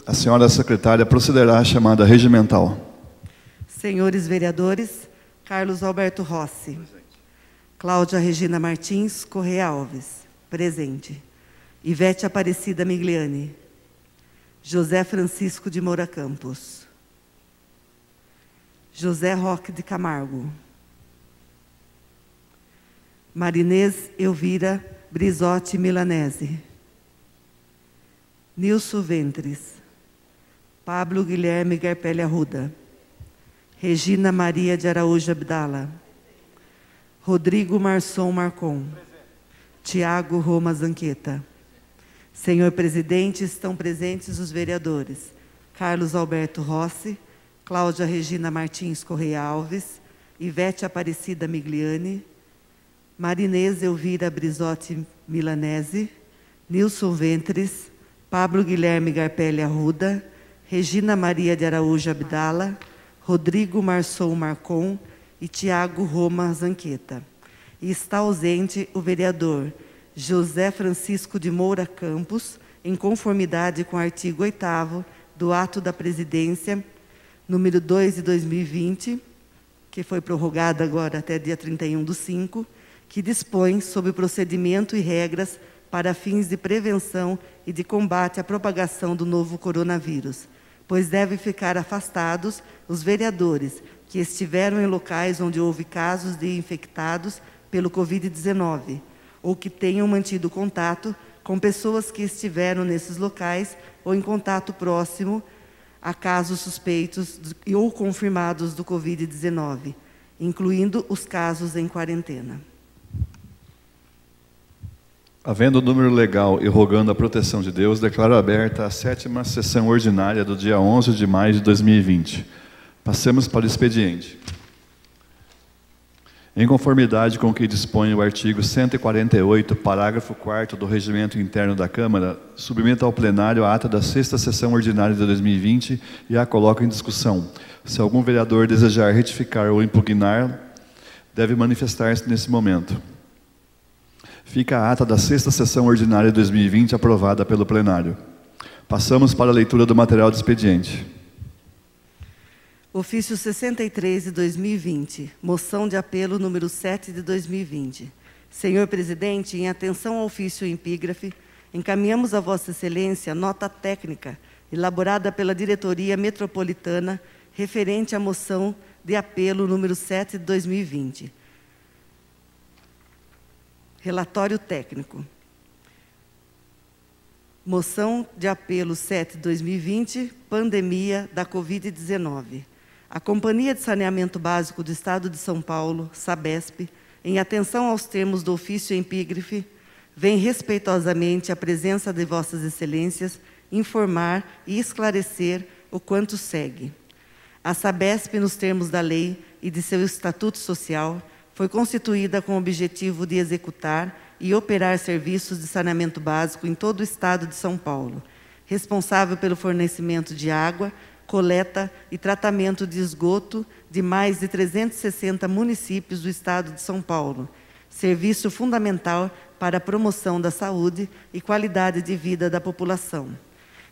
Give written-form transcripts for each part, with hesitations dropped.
A senhora secretária procederá à chamada regimental. Senhores vereadores, Carlos Alberto Rossi. Presente. Cláudia Regina Martins Correia Alves. Presente. Ivete Aparecida Migliani. José Francisco de Moura Campos. José Roque de Camargo. Marinês Elvira Brizotti Milanese. Nilson Ventres. Pablo Guilherme Garpelli Arruda. Regina Maria de Araújo Abdala. Rodrigo Marçom Marcon. Tiago Roma Zanqueta. Senhor presidente, estão presentes os vereadores Carlos Alberto Rossi, Cláudia Regina Martins Correia Alves, Ivete Aparecida Migliani, Marinês Elvira Brizotti Milanese, Nilson Ventres, Pablo Guilherme Garpelli Arruda, Regina Maria de Araújo Abdala, Rodrigo Marçom Marcon e Tiago Roma Zanqueta. E está ausente o vereador José Francisco de Moura Campos, em conformidade com o artigo 8º do Ato da Presidência, número 2 de 2020, que foi prorrogado agora até dia 31/5, que dispõe sobre o procedimento e regras para fins de prevenção e de combate à propagação do novo coronavírus, pois devem ficar afastados os vereadores que estiveram em locais onde houve casos de infectados pelo Covid-19, ou que tenham mantido contato com pessoas que estiveram nesses locais ou em contato próximo a casos suspeitos ou confirmados do Covid-19, incluindo os casos em quarentena. Havendo o número legal e rogando a proteção de Deus, declaro aberta a 7ª sessão ordinária do dia 11 de maio de 2020. Passemos para o expediente. Em conformidade com o que dispõe o artigo 148, parágrafo 4º do Regimento Interno da Câmara, submeto ao plenário a ata da 6ª sessão ordinária de 2020 e a coloco em discussão. Se algum vereador desejar retificar ou impugnar, deve manifestar-se nesse momento. Fica a ata da 6ª sessão ordinária de 2020 aprovada pelo plenário. Passamos para a leitura do material de expediente. Ofício 63 de 2020, moção de apelo número 7 de 2020. Senhor presidente, em atenção ao ofício em epígrafe, encaminhamos a Vossa Excelência nota técnica elaborada pela Diretoria Metropolitana referente à moção de apelo número 7 de 2020. Relatório técnico. Moção de apelo 7 de 2020, pandemia da Covid-19. A Companhia de Saneamento Básico do Estado de São Paulo, Sabesp, em atenção aos termos do ofício em epígrafe, vem respeitosamente à presença de Vossas Excelências informar e esclarecer o quanto segue. A Sabesp, nos termos da lei e de seu estatuto social, foi constituída com o objetivo de executar e operar serviços de saneamento básico em todo o Estado de São Paulo, responsável pelo fornecimento de água, coleta e tratamento de esgoto de mais de 360 municípios do Estado de São Paulo, serviço fundamental para a promoção da saúde e qualidade de vida da população.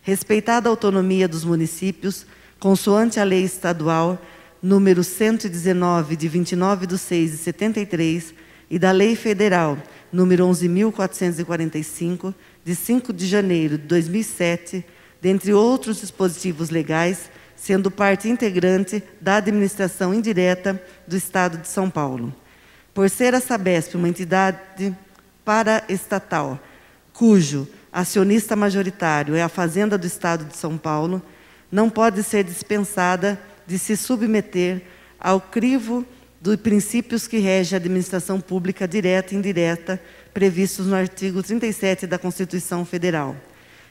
Respeitada a autonomia dos municípios, consoante a Lei Estadual número 119, de 29/6/73, e da Lei Federal número 11.445, de 5 de janeiro de 2007, dentre outros dispositivos legais, sendo parte integrante da administração indireta do Estado de São Paulo. Por ser a Sabesp uma entidade paraestatal, cujo acionista majoritário é a Fazenda do Estado de São Paulo, não pode ser dispensada de se submeter ao crivo dos princípios que regem a administração pública direta e indireta, previstos no artigo 37 da Constituição Federal.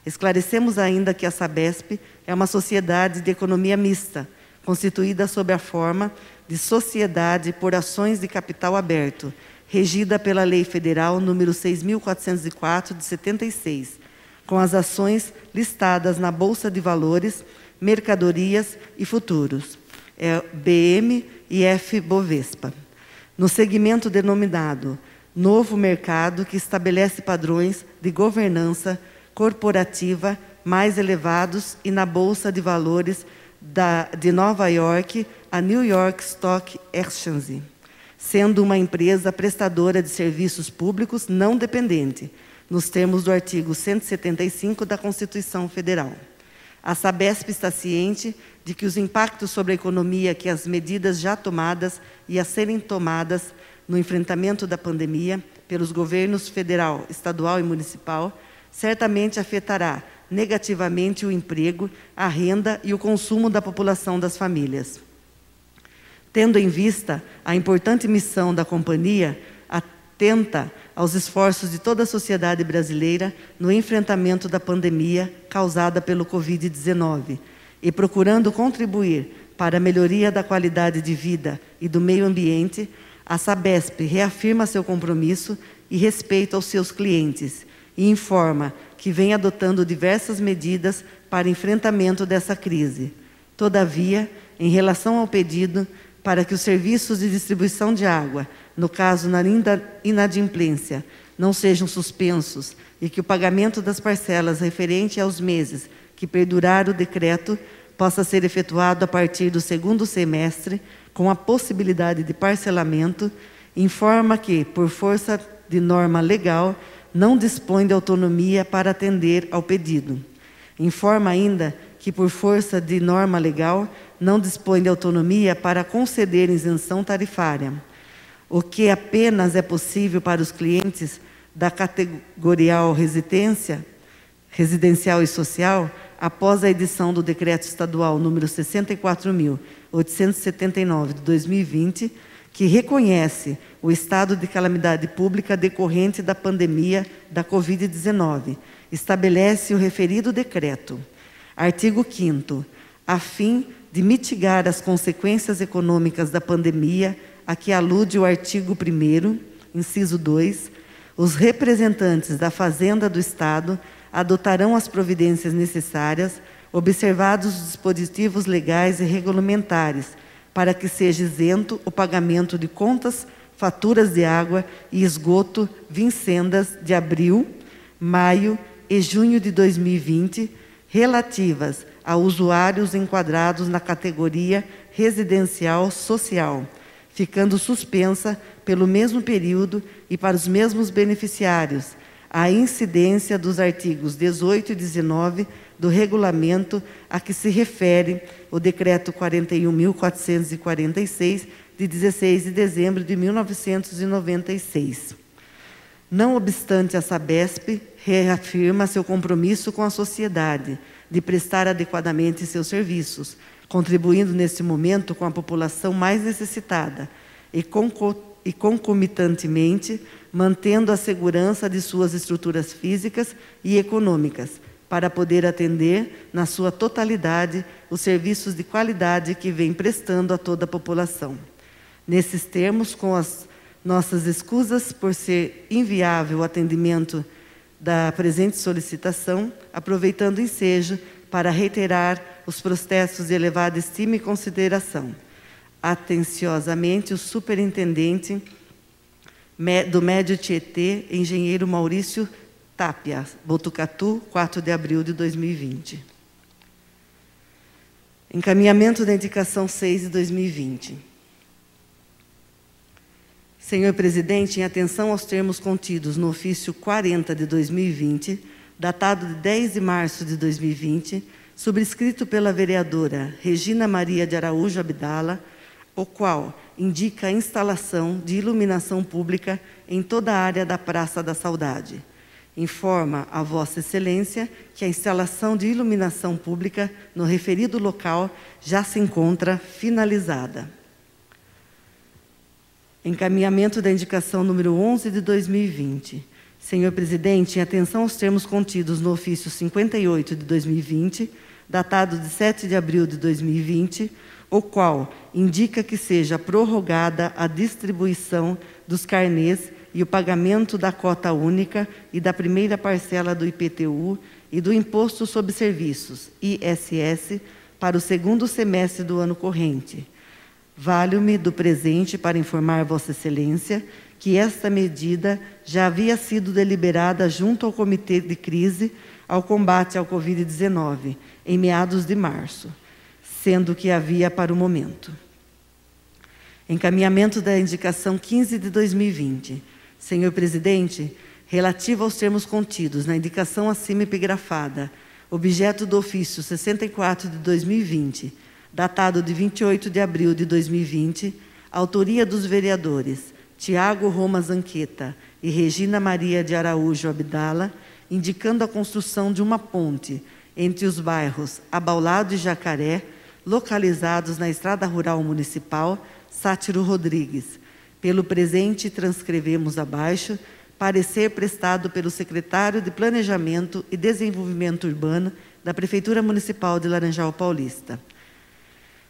Esclarecemos ainda que a Sabesp é uma sociedade de economia mista, constituída sob a forma de sociedade por ações de capital aberto, regida pela Lei Federal número 6.404, de 76, com as ações listadas na Bolsa de Valores, Mercadorias e Futuros, BM e F Bovespa, no segmento denominado Novo Mercado, que estabelece padrões de governança corporativa mais elevados e na Bolsa de Valores de Nova York, a New York Stock Exchange, sendo uma empresa prestadora de serviços públicos não dependente, nos termos do artigo 175 da Constituição Federal. A Sabesp está ciente de que os impactos sobre a economia que as medidas já tomadas e a serem tomadas no enfrentamento da pandemia pelos governos federal, estadual e municipal certamente afetará negativamente o emprego, a renda e o consumo da população das famílias. Tendo em vista a importante missão da companhia, atenta aos esforços de toda a sociedade brasileira no enfrentamento da pandemia causada pelo Covid-19 e procurando contribuir para a melhoria da qualidade de vida e do meio ambiente, a Sabesp reafirma seu compromisso e respeito aos seus clientes e informa que vem adotando diversas medidas para enfrentamento dessa crise. Todavia, em relação ao pedido para que os serviços de distribuição de água, no caso na inadimplência, não sejam suspensos e que o pagamento das parcelas referente aos meses que perdurar o decreto possa ser efetuado a partir do segundo semestre, com a possibilidade de parcelamento, informa que, por força de norma legal, não dispõe de autonomia para atender ao pedido. Informa ainda que, por força de norma legal, não dispõe de autonomia para conceder isenção tarifária, o que apenas é possível para os clientes da categoria residencial e social, após a edição do Decreto Estadual número 64.879 de 2020, que reconhece o estado de calamidade pública decorrente da pandemia da Covid-19, estabelece o referido decreto. Artigo 5º. A fim de mitigar as consequências econômicas da pandemia, a que alude o artigo 1º, inciso 2, os representantes da Fazenda do Estado adotarão as providências necessárias, observados os dispositivos legais e regulamentares, para que seja isento o pagamento de contas, faturas de água e esgoto vincendas de abril, maio e junho de 2020, relativas a usuários enquadrados na categoria residencial social, ficando suspensa pelo mesmo período e para os mesmos beneficiários a incidência dos artigos 18 e 19 do regulamento a que se refere o Decreto 41.446, de 16 de dezembro de 1996. Não obstante, a Sabesp reafirma seu compromisso com a sociedade de prestar adequadamente seus serviços, contribuindo neste momento com a população mais necessitada e concomitantemente mantendo a segurança de suas estruturas físicas e econômicas, para poder atender, na sua totalidade, os serviços de qualidade que vem prestando a toda a população. Nesses termos, com as nossas escusas por ser inviável o atendimento da presente solicitação, aproveitando o ensejo para reiterar os protestos de elevada estima e consideração. Atenciosamente, o superintendente do Médio Tietê, engenheiro Maurício Tapia, Botucatu, 4 de abril de 2020. Encaminhamento da indicação 6 de 2020. Senhor Presidente, em atenção aos termos contidos no ofício 40 de 2020, datado de 10 de março de 2020, subscrito pela vereadora Regina Maria de Araújo Abdala, o qual indica a instalação de iluminação pública em toda a área da Praça da Saudade. Informa a Vossa Excelência que a instalação de iluminação pública no referido local já se encontra finalizada. Encaminhamento da indicação número 11 de 2020. Senhor Presidente, em atenção aos termos contidos no ofício 58 de 2020, datado de 7 de abril de 2020, o qual indica que seja prorrogada a distribuição dos carnês e o pagamento da cota única e da primeira parcela do IPTU e do Imposto sobre Serviços, ISS, para o segundo semestre do ano corrente. Valho-me do presente para informar Vossa Excelência que esta medida já havia sido deliberada junto ao Comitê de Crise ao Combate ao Covid-19, em meados de março, sendo que havia para o momento. Encaminhamento da indicação 15 de 2020. Senhor Presidente, relativo aos termos contidos na indicação acima epigrafada, objeto do ofício 64 de 2020, datado de 28 de abril de 2020, autoria dos vereadores Tiago Roma Zanqueta e Regina Maria de Araújo Abdala, indicando a construção de uma ponte entre os bairros Abaulado e Jacaré, localizados na Estrada Rural Municipal Sátiro Rodrigues. Pelo presente, transcrevemos abaixo parecer prestado pelo secretário de Planejamento e Desenvolvimento Urbano da Prefeitura Municipal de Laranjal Paulista.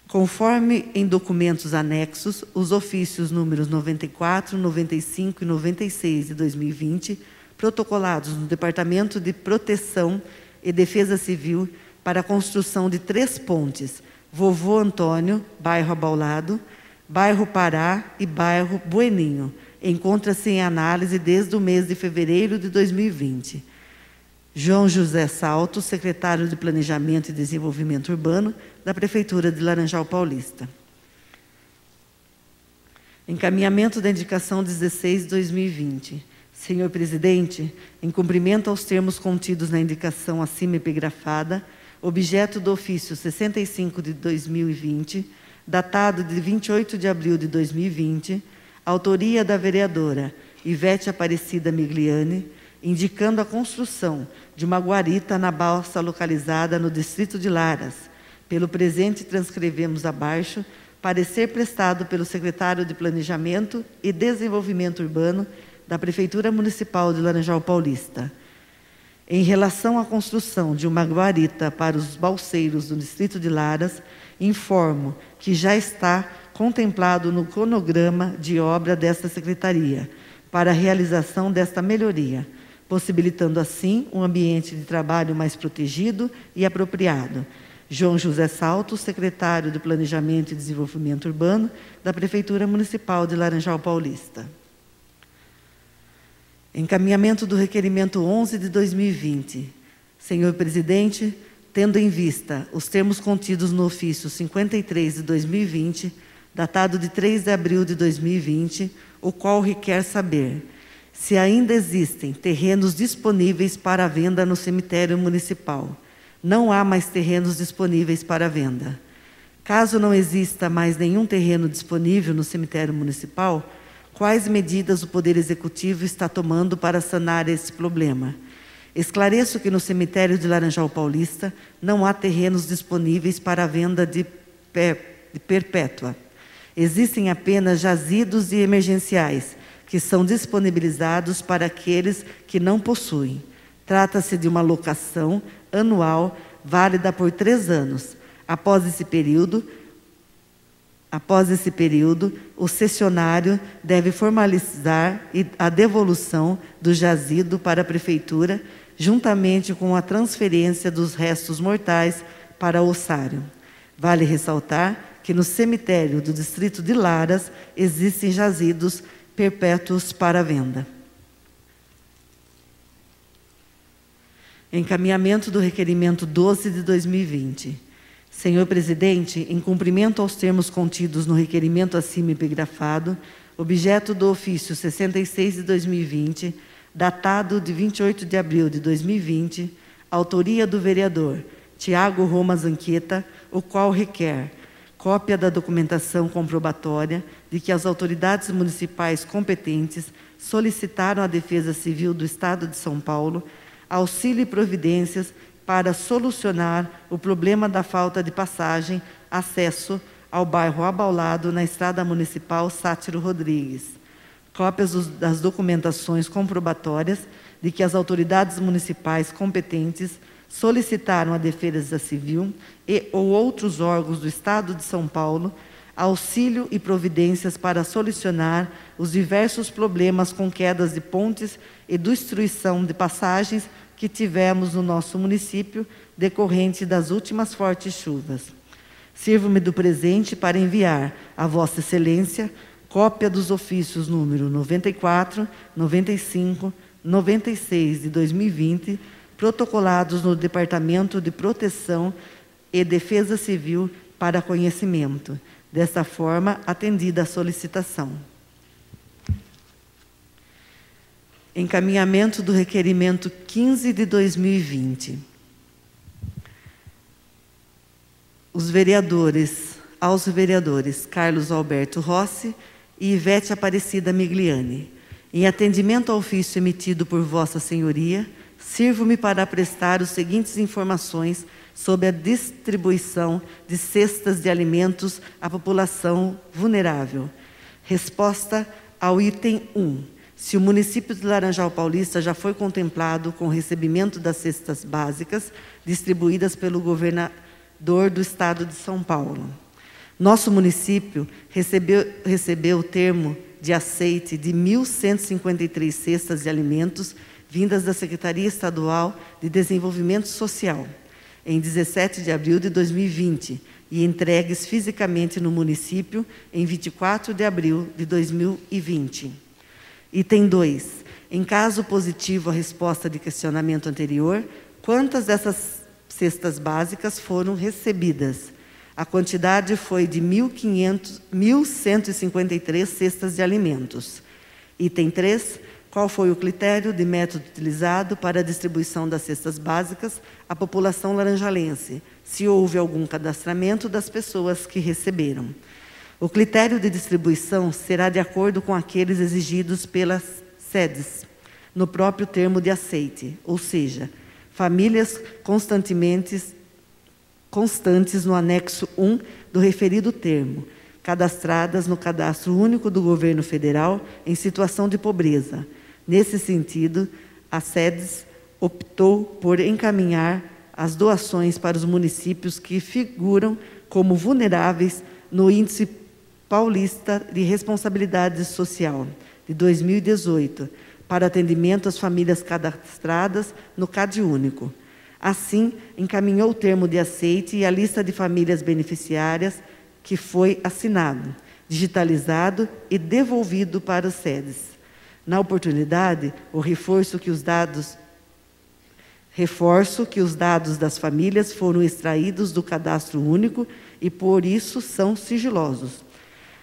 Conforme em documentos anexos, os ofícios números 94, 95 e 96 de 2020, protocolados no Departamento de Proteção e Defesa Civil para a construção de 3 pontes, Vovô Antônio, bairro Abaulado, bairro Pará e bairro Bueninho, encontra-se em análise desde o mês de fevereiro de 2020. João José Salto, secretário de Planejamento e Desenvolvimento Urbano da Prefeitura de Laranjal Paulista. Encaminhamento da indicação 16 de 2020. Senhor Presidente, em cumprimento aos termos contidos na indicação acima epigrafada, objeto do ofício 65 de 2020, datado de 28 de abril de 2020, autoria da vereadora Ivete Aparecida Migliani, indicando a construção de uma guarita na balsa localizada no distrito de Laras. Pelo presente, transcrevemos abaixo parecer prestado pelo secretário de Planejamento e Desenvolvimento Urbano da Prefeitura Municipal de Laranjal Paulista. Em relação à construção de uma guarita para os balseiros do distrito de Laras, informo que já está contemplado no cronograma de obra desta secretaria para a realização desta melhoria, possibilitando assim um ambiente de trabalho mais protegido e apropriado. João José Salto, secretário de Planejamento e Desenvolvimento Urbano da Prefeitura Municipal de Laranjal Paulista. Encaminhamento do requerimento 11 de 2020. Senhor Presidente, tendo em vista os termos contidos no ofício 53 de 2020, datado de 3 de abril de 2020, o qual requer saber se ainda existem terrenos disponíveis para venda no cemitério municipal. Não há mais terrenos disponíveis para venda. Caso não exista mais nenhum terreno disponível no cemitério municipal, quais medidas o Poder Executivo está tomando para sanar esse problema? Esclareço que no cemitério de Laranjal Paulista não há terrenos disponíveis para a venda de perpétua. Existem apenas jazidos e emergenciais, que são disponibilizados para aqueles que não possuem. Trata-se de uma locação anual válida por 3 anos. Após esse período, o cessionário deve formalizar a devolução do jazido para a Prefeitura, juntamente com a transferência dos restos mortais para o ossário. Vale ressaltar que no cemitério do distrito de Laras existem jazidos perpétuos para venda. Encaminhamento do requerimento 12 de 2020. Senhor Presidente, em cumprimento aos termos contidos no requerimento acima epigrafado, objeto do ofício 66 de 2020, datado de 28 de abril de 2020, autoria do vereador Tiago Roma Zanqueta, o qual requer cópia da documentação comprobatória de que as autoridades municipais competentes solicitaram à Defesa Civil do Estado de São Paulo auxílio e providências para solucionar o problema da falta de passagem, acesso ao bairro Abaulado na Estrada Municipal Sátiro Rodrigues. Cópias das documentações comprobatórias de que as autoridades municipais competentes solicitaram à Defesa Civil e ou outros órgãos do Estado de São Paulo auxílio e providências para solucionar os diversos problemas com quedas de pontes e destruição de passagens que tivemos no nosso município decorrente das últimas fortes chuvas. Sirvo-me do presente para enviar a Vossa Excelência cópia dos ofícios número 94, 95, 96 de 2020, protocolados no Departamento de Proteção e Defesa Civil para conhecimento. Desta forma, atendida a solicitação. Encaminhamento do requerimento 15 de 2020. Aos vereadores Carlos Alberto Rossi e Ivete Aparecida Migliani. Em atendimento ao ofício emitido por Vossa Senhoria, sirvo-me para prestar as seguintes informações sobre a distribuição de cestas de alimentos à população vulnerável. Resposta ao item 1. Se o município de Laranjal Paulista já foi contemplado com o recebimento das cestas básicas distribuídas pelo governador do Estado de São Paulo. Nosso município recebeu o termo de aceite de 1.153 cestas de alimentos vindas da Secretaria Estadual de Desenvolvimento Social, em 17 de abril de 2020, e entregues fisicamente no município em 24 de abril de 2020. Item 2. Em caso positivo à resposta de questionamento anterior, quantas dessas cestas básicas foram recebidas? A quantidade foi de 1.153 cestas de alimentos. Item 3. Qual foi o critério de método utilizado para a distribuição das cestas básicas à população laranjalense? Se houve algum cadastramento das pessoas que receberam. O critério de distribuição será de acordo com aqueles exigidos pelas sedes, no próprio termo de aceite, ou seja, famílias constantes no anexo 1 do referido termo, cadastradas no Cadastro Único do Governo Federal em situação de pobreza. Nesse sentido, a SEDES optou por encaminhar as doações para os municípios que figuram como vulneráveis no Índice Paulista de Responsabilidade Social de 2018, para atendimento às famílias cadastradas no CadÚnico. Assim, encaminhou o termo de aceite e a lista de famílias beneficiárias que foi assinado, digitalizado e devolvido para as sedes. Na oportunidade, reforço que os dados das famílias foram extraídos do Cadastro Único e, por isso, são sigilosos.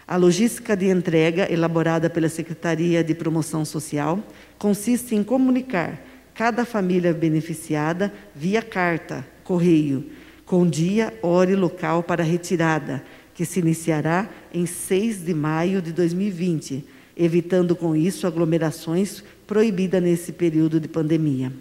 A logística de entrega, elaborada pela Secretaria de Promoção Social, consiste em comunicar cada família beneficiada via carta, correio, com dia, hora e local para retirada, que se iniciará em 6 de maio de 2020, evitando com isso aglomerações proibidas nesse período de pandemia.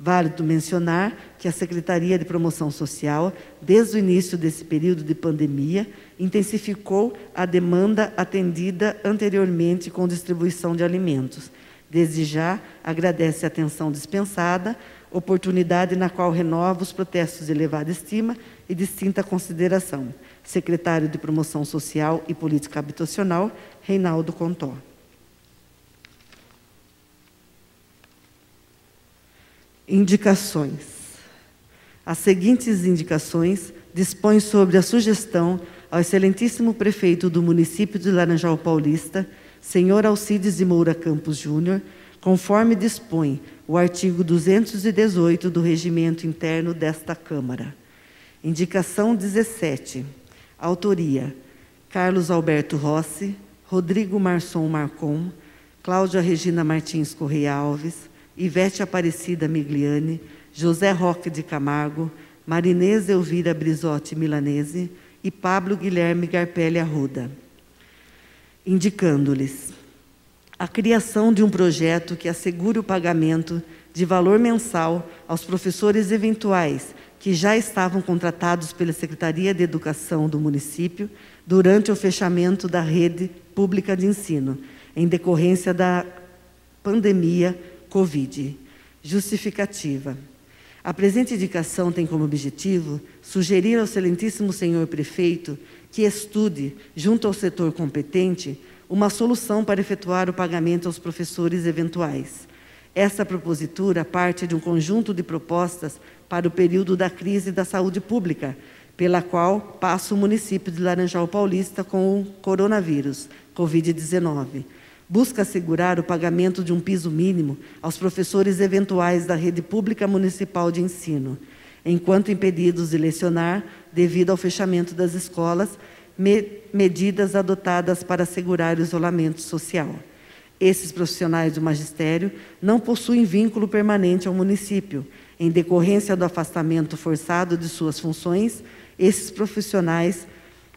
Válido mencionar que a Secretaria de Promoção Social, desde o início desse período de pandemia, intensificou a demanda atendida anteriormente com distribuição de alimentos. Desde já, agradece a atenção dispensada, oportunidade na qual renova os protestos de elevada estima e distinta consideração. Secretário de Promoção Social e Política Habitacional, Reinaldo Contó. Indicações. As seguintes indicações dispõem sobre a sugestão ao excelentíssimo prefeito do município de Laranjal Paulista, senhor Alcides de Moura Campos Júnior, conforme dispõe o artigo 218 do Regimento Interno desta Câmara. Indicação 17. Autoria: Carlos Alberto Rossi, Rodrigo Marçom Marcon, Cláudia Regina Martins Correia Alves, Ivete Aparecida Migliani, José Roque de Camargo, Marinês Elvira Brizotti Milanese e Pablo Guilherme Garpelli Arruda. Indicando-lhes a criação de um projeto que assegure o pagamento de valor mensal aos professores eventuais que já estavam contratados pela Secretaria de Educação do município durante o fechamento da rede pública de ensino, em decorrência da pandemia Covid. Justificativa. A presente indicação tem como objetivo sugerir ao excelentíssimo senhor prefeito que estude, junto ao setor competente, uma solução para efetuar o pagamento aos professores eventuais. Essa propositura parte de um conjunto de propostas para o período da crise da saúde pública, pela qual passa o município de Laranjal Paulista com o coronavírus, Covid-19. Busca assegurar o pagamento de um piso mínimo aos professores eventuais da rede pública municipal de ensino, enquanto impedidos de lecionar devido ao fechamento das escolas, medidas adotadas para assegurar o isolamento social. Esses profissionais do magistério não possuem vínculo permanente ao município. Em decorrência do afastamento forçado de suas funções, esses profissionais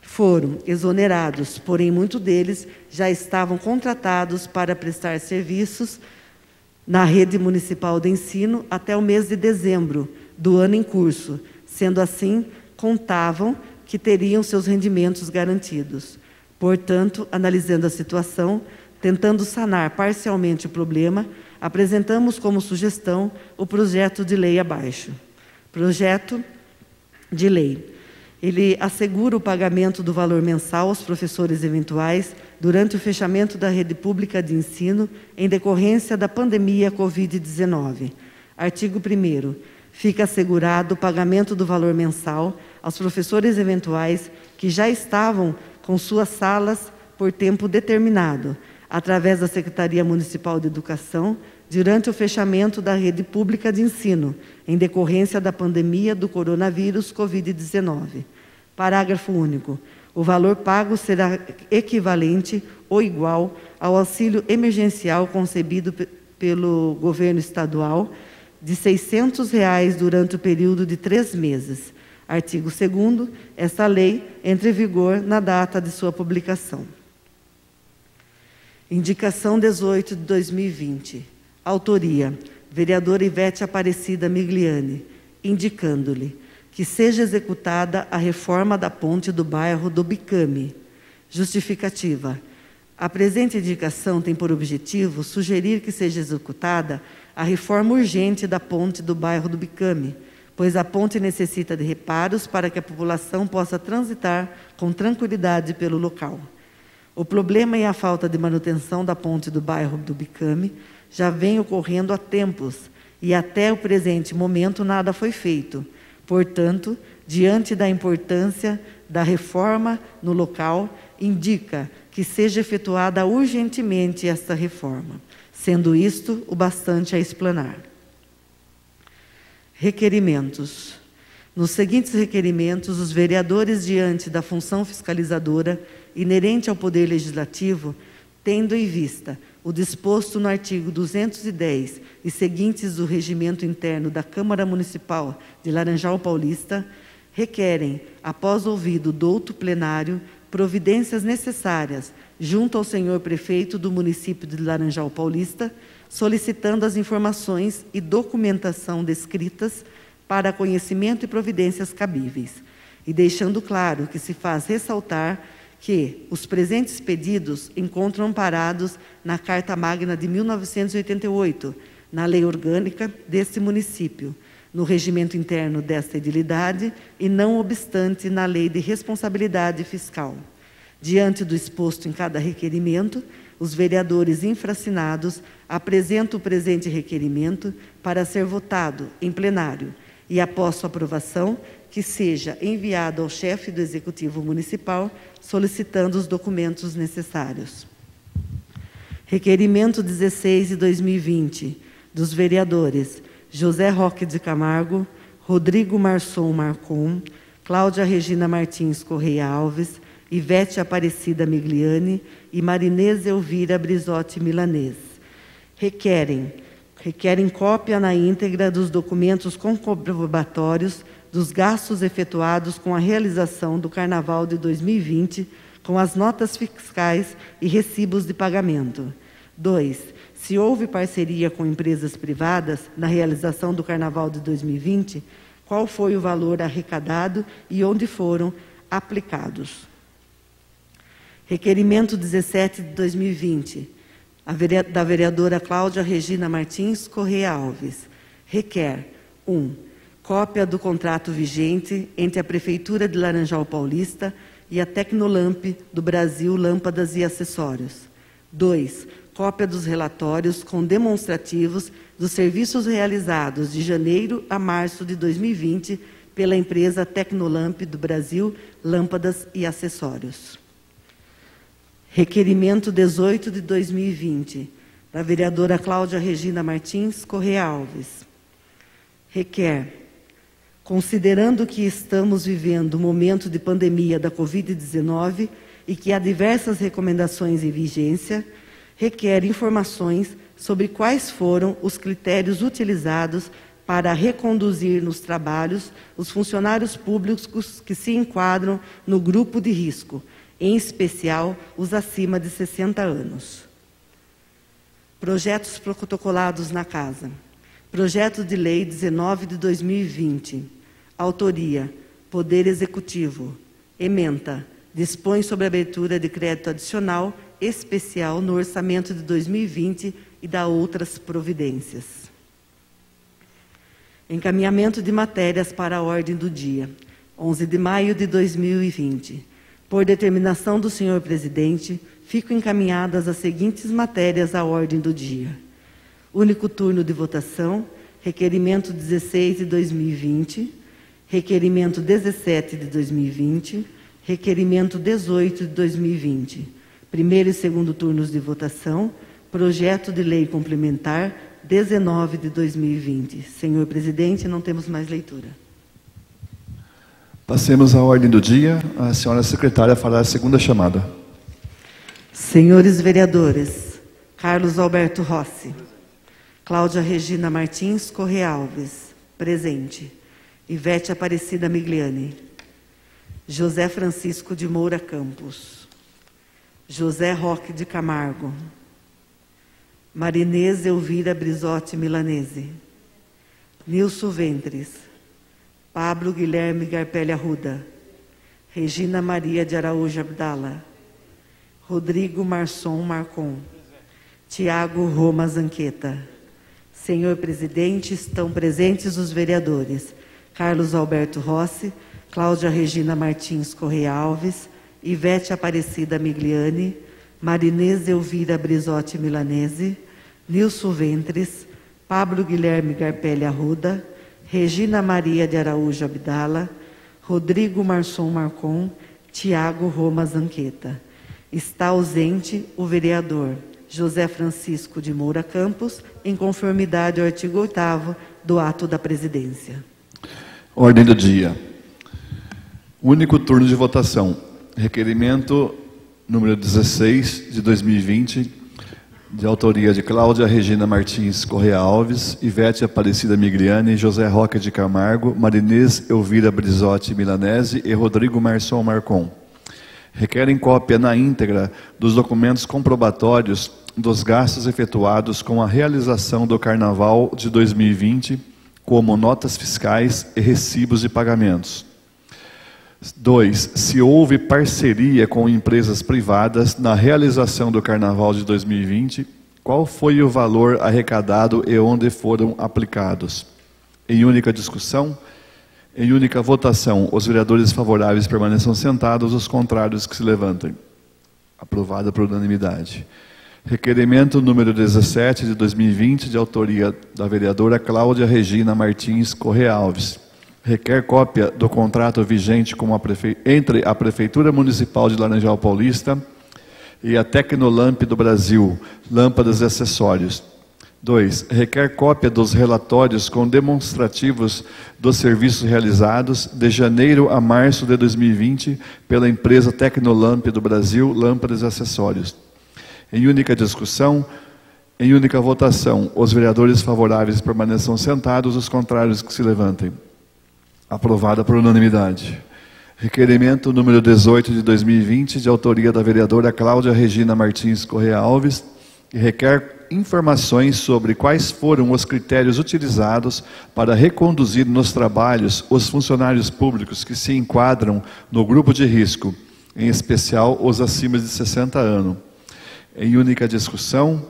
foram exonerados, porém muitos deles já estavam contratados para prestar serviços na rede municipal de ensino até o mês de dezembro do ano em curso. Sendo assim, contavam que teriam seus rendimentos garantidos. Portanto, analisando a situação, tentando sanar parcialmente o problema, apresentamos como sugestão o projeto de lei abaixo. Projeto de lei. Ele assegura o pagamento do valor mensal aos professores eventuais durante o fechamento da rede pública de ensino em decorrência da pandemia Covid-19. Artigo 1º. Fica assegurado o pagamento do valor mensal aos professores eventuais que já estavam com suas salas por tempo determinado, através da Secretaria Municipal de Educação, durante o fechamento da rede pública de ensino, em decorrência da pandemia do coronavírus Covid-19. Parágrafo único. O valor pago será equivalente ou igual ao auxílio emergencial concebido pelo governo estadual de R$ 600 durante o período de 3 meses. Artigo 2º. Esta lei entra em vigor na data de sua publicação. Indicação 18 de 2020. Autoria: vereadora Ivete Aparecida Migliani, indicando-lhe que seja executada a reforma da ponte do bairro do Bicame. Justificativa: a presente indicação tem por objetivo sugerir que seja executada a reforma urgente da ponte do bairro do Bicame, pois a ponte necessita de reparos para que a população possa transitar com tranquilidade pelo local. O problema e a falta de manutenção da ponte do bairro do Bicame já vem ocorrendo há tempos e até o presente momento nada foi feito. Portanto, diante da importância da reforma no local, indica que seja efetuada urgentemente esta reforma, sendo isto o bastante a explanar. Requerimentos. Nos seguintes requerimentos, os vereadores, diante da função fiscalizadora inerente ao Poder Legislativo, tendo em vista o disposto no artigo 210 e seguintes do Regimento Interno da Câmara Municipal de Laranjal Paulista, requerem, após ouvido o douto plenário, providências necessárias junto ao senhor prefeito do município de Laranjal Paulista, solicitando as informações e documentação descritas para conhecimento e providências cabíveis, e deixando claro que se faz ressaltar que os presentes pedidos encontram amparados na Carta Magna de 1988, na Lei Orgânica deste município, no regimento interno desta edilidade e, não obstante, na Lei de Responsabilidade Fiscal. Diante do exposto em cada requerimento, os vereadores infracinados apresentam o presente requerimento para ser votado em plenário e, após sua aprovação, que seja enviado ao chefe do Executivo Municipal, solicitando os documentos necessários. Requerimento 16 de 2020, dos vereadores José Roque de Camargo, Rodrigo Marçom Marcon, Cláudia Regina Martins Correia Alves, Ivete Aparecida Migliani e Marinês Elvira Brizotti Milanês. Requerem cópia na íntegra dos documentos comprobatórios dos gastos efetuados com a realização do Carnaval de 2020, com as notas fiscais e recibos de pagamento. 2. Se houve parceria com empresas privadas na realização do Carnaval de 2020, qual foi o valor arrecadado e onde foram aplicados. Requerimento 17 de 2020, da vereadora Cláudia Regina Martins Correia Alves. Requer: 1. Cópia do contrato vigente entre a Prefeitura de Laranjal Paulista e a Tecnolamp do Brasil Lâmpadas e Acessórios. 2. Cópia dos relatórios com demonstrativos dos serviços realizados de janeiro a março de 2020 pela empresa Tecnolamp do Brasil, lâmpadas e acessórios. Requerimento 18 de 2020, da vereadora Cláudia Regina Martins Correia Alves. Requer, considerando que estamos vivendo um momento de pandemia da Covid-19 e que há diversas recomendações em vigência, requer informações sobre quais foram os critérios utilizados para reconduzir nos trabalhos os funcionários públicos que se enquadram no grupo de risco, em especial os acima de 60 anos. Projetos protocolados na Casa. Projeto de Lei 19 de 2020. Autoria: Poder Executivo. Ementa: dispõe sobre a abertura de crédito adicional especial no orçamento de 2020 e dá outras providências. Encaminhamento de matérias para a ordem do dia. 11 de maio de 2020. Por determinação do senhor presidente, ficam encaminhadas as seguintes matérias à ordem do dia. Único turno de votação, requerimento 16 de 2020, requerimento 17 de 2020, requerimento 18 de 2020. Primeiro e segundo turnos de votação, projeto de lei complementar 19 de 2020. Senhor presidente, não temos mais leitura. Passemos à ordem do dia. A senhora secretária fará a segunda chamada. Senhores vereadores, Carlos Alberto Rossi, Cláudia Regina Martins Correia Alves, presente. Ivete Aparecida Migliani, José Francisco de Moura Campos, José Roque de Camargo, Marinês Elvira Brizotti Milanese, Nilson Ventres, Pablo Guilherme Garpelli Arruda, Regina Maria de Araújo Abdala, Rodrigo Marçom Marcon, Tiago Roma Zanqueta. Senhor presidente, estão presentes os vereadores Carlos Alberto Rossi, Cláudia Regina Martins Correia Alves, Ivete Aparecida Migliani, Marinês Elvira Brizotti Milanese, Nilson Ventres, Pablo Guilherme Garpelli Arruda, Regina Maria de Araújo Abdala, Rodrigo Marçom Marcon, Tiago Roma Zanqueta. Está ausente o vereador José Francisco de Moura Campos, em conformidade ao artigo 8º do ato da presidência. Ordem do dia. Único turno de votação. Requerimento número 16 de 2020, de autoria de Cláudia Regina Martins Correia Alves, Ivete Aparecida Migliani, José Roque de Camargo, Marinês Elvira Brizotti Milanese e Rodrigo Marçom Marcon. Requerem cópia na íntegra dos documentos comprobatórios dos gastos efetuados com a realização do Carnaval de 2020, como notas fiscais e recibos de pagamentos. 2. Se houve parceria com empresas privadas na realização do Carnaval de 2020, qual foi o valor arrecadado e onde foram aplicados? Em única discussão, em única votação, os vereadores favoráveis permaneçam sentados, os contrários que se levantem. Aprovada por unanimidade. Requerimento número 17 de 2020, de autoria da vereadora Cláudia Regina Martins Correia Alves. Requer cópia do contrato vigente com entre a Prefeitura Municipal de Laranjal Paulista e a Tecnolamp do Brasil, lâmpadas e acessórios. 2. Requer cópia dos relatórios com demonstrativos dos serviços realizados de janeiro a março de 2020 pela empresa Tecnolamp do Brasil, lâmpadas e acessórios. Em única discussão, em única votação, os vereadores favoráveis permaneçam sentados, os contrários que se levantem. Aprovada por unanimidade. Requerimento número 18 de 2020, de autoria da vereadora Cláudia Regina Martins Correia Alves, que requer informações sobre quais foram os critérios utilizados para reconduzir nos trabalhos os funcionários públicos que se enquadram no grupo de risco, em especial os acima de 60 anos. Em única discussão,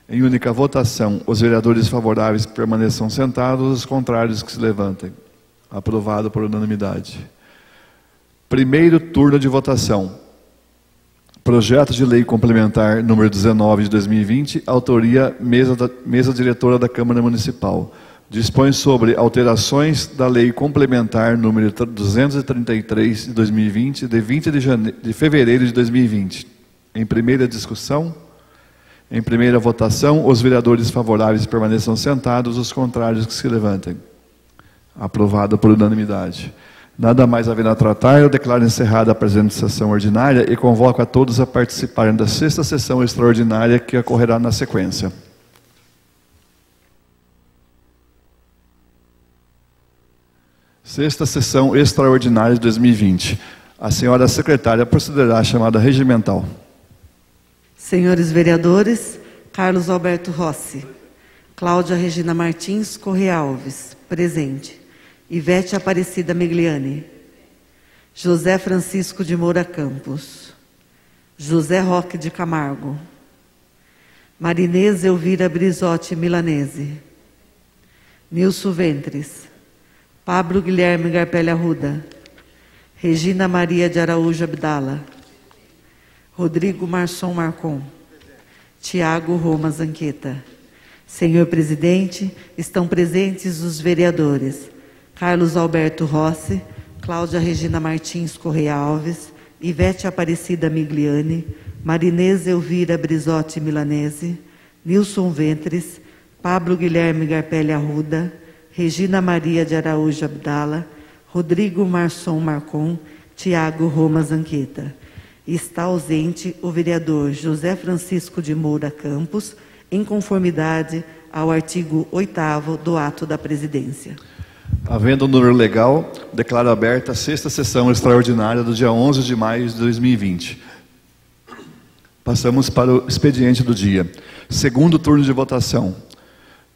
em única votação, os vereadores favoráveis permaneçam sentados, os contrários que se levantem. Aprovado por unanimidade. Primeiro turno de votação. Projeto de lei complementar número 19 de 2020, autoria mesa diretora da Câmara Municipal. dispõe sobre alterações da Lei Complementar número 233 de 2020, de 20 de fevereiro de 2020. Em primeira discussão, em primeira votação, os vereadores favoráveis permaneçam sentados, os contrários que se levantem. Aprovado por unanimidade. Nada mais havendo a tratar, eu declaro encerrada a presente sessão ordinária e convoco a todos a participarem da sexta sessão extraordinária que ocorrerá na sequência. Sexta sessão extraordinária de 2020. A senhora secretária procederá à chamada regimental. Senhores vereadores, Carlos Alberto Rossi, Cláudia Regina Martins Correia Alves, presente. Ivete Aparecida Migliani, José Francisco de Moura Campos, José Roque de Camargo, Marinês Elvira Brizotti Milanese, Nilson Ventres, Pablo Guilherme Garpelli Arruda, Regina Maria de Araújo Abdala, Rodrigo Marçom Marcon, Tiago Roma Zanqueta. Senhor presidente, estão presentes os vereadores Carlos Alberto Rossi, Cláudia Regina Martins Correia Alves, Ivete Aparecida Migliani, Marinês Elvira Brizotti Milanese, Nilson Ventres, Pablo Guilherme Garpelli Arruda, Regina Maria de Araújo Abdala, Rodrigo Marçom Marcon, Tiago Roma Zanqueta. Está ausente o vereador José Francisco de Moura Campos, em conformidade ao artigo 8º do ato da presidência. Havendo o número legal, declaro aberta a sexta sessão extraordinária do dia 11 de maio de 2020. Passamos para o expediente do dia. Segundo turno de votação.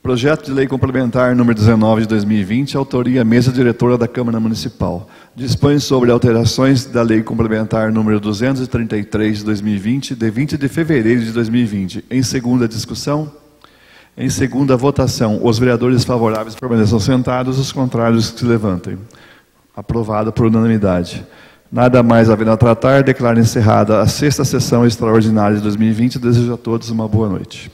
Projeto de Lei Complementar número 19 de 2020, autoria Mesa Diretora da Câmara Municipal. Dispõe sobre alterações da Lei Complementar número 233 de 2020, de 20 de fevereiro de 2020. Em segunda discussão. Em segunda votação, os vereadores favoráveis permaneçam sentados, os contrários que se levantem. Aprovado por unanimidade. Nada mais havendo a tratar, declaro encerrada a sexta sessão extraordinária de 2020 e desejo a todos uma boa noite.